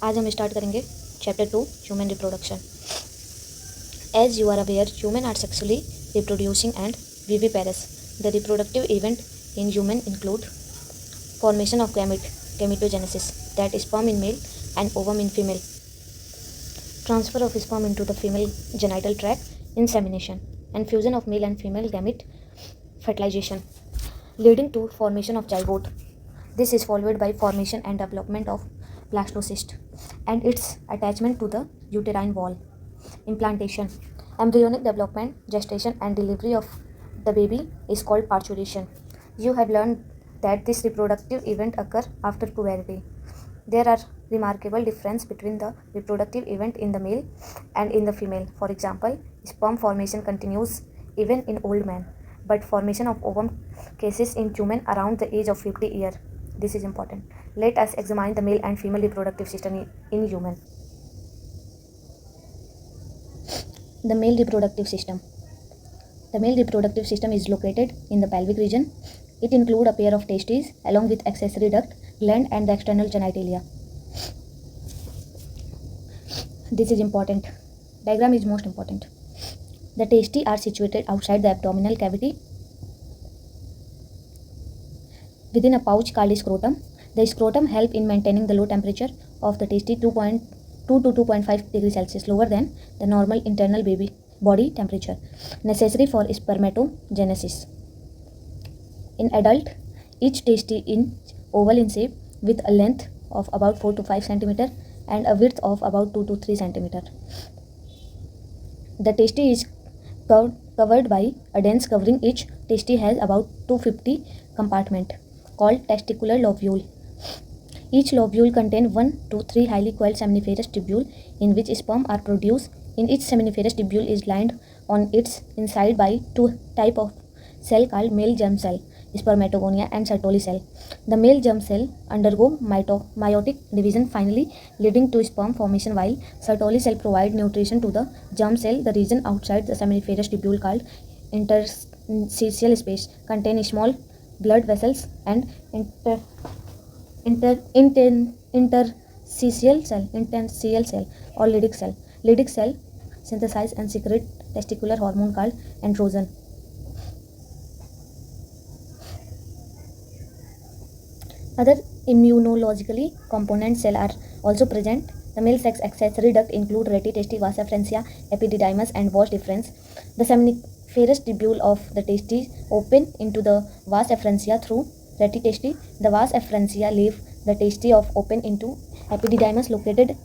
आज हम स्टार्ट करेंगे chapter 2 human reproduction. As you are aware, human are sexually reproducing and viviparous. The reproductive event in human include formation of gametogenesis, that is sperm in male and ovum in female, transfer of sperm into the female genital tract, insemination, and fusion of male and female gamete, fertilization, leading to formation of zygote. This is followed by formation and development of blastocyst and its attachment to the uterine wall. Implantation, embryonic development, gestation, and delivery of the baby is called parturition. You have learned that this reproductive event occurs after puberty. There are remarkable differences between the reproductive event in the male and in the female. For example, sperm formation continues even in old men, but formation of ovum cases in human around the age of 50 years. This is important. Let us examine the male and female reproductive system in human. The male reproductive system. The male reproductive system is located in the pelvic region. It includes a pair of testes along with accessory duct, gland, and the external genitalia. This is important. Diagram is most important. The testes are situated outside the abdominal cavity within a pouch called scrotum. The scrotum helps in maintaining the low temperature of the testes 2.2 to 2.5 degrees Celsius, lower than the normal internal body temperature, necessary for spermatogenesis. In adult, each testis is oval in shape with a length of about 4 to 5 cm and a width of about 2 to 3 cm. The testis is covered by a dense covering. Each testis has about 250 compartments called testicular lobule. Each lobule contains 1 to 3 highly coiled seminiferous tubules in which sperm are produced. In each seminiferous tubule is lined on its inside by two types of cell called male germ cell, spermatogonia, and Sertoli cell. The male germ cell undergo meiotic division, finally leading to sperm formation, while Sertoli cell provide nutrition to the germ cell. The region outside the seminiferous tubule called interstitial space contains small blood vessels and interstitial cell or Leydig cell. Leydig cell synthesize and secrete testicular hormone called androgen. Other immunologically component cells are also present. The male sex accessory duct include rete testi, vas efferentia, epididymis, and vas deferens. The seminiferous tubule of the testes open into the vas efferentia through rete testi. The vas efferentia leave the testes of open into epididymis located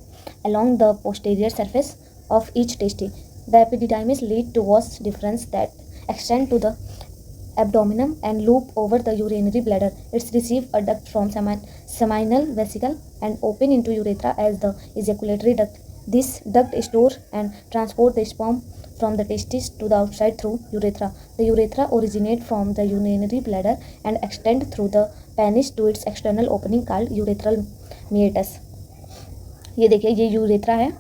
along the posterior surface of each testis. The epididymis lead to vas deferens that extend to the abdomen and loop over the urinary bladder. It receives a duct from seminal vesicle and open into urethra as the ejaculatory duct. This duct stores and transports the sperm from the testis to the outside through urethra. The urethra originates from the urinary bladder and extend through the penis to its external opening called urethral meatus. ये देखिए, ये urethra है,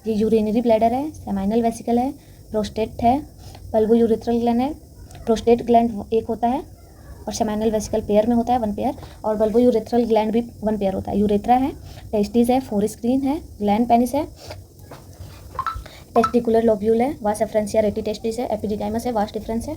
ये urinary bladder है, seminal vesicle है, prostate है, पल्वो urethral gland है। Prostate gland एक होता है और सेमाइनल वेसिकल पेयर में होता है, 1 पेयर, और बल्बो यूरेथ्रल ग्लैंड भी 1 पेयर होता है। यूरेथ्रा है, टेस्टिस है, फोरस्क्रीन है, ग्लैंड पेनिस है, टेस्टिकुलर लोब्यूल है, वास एफरेंसिया रेटी टेस्टिस है, एपिडिडाइमस है, वास डिफरेंस है,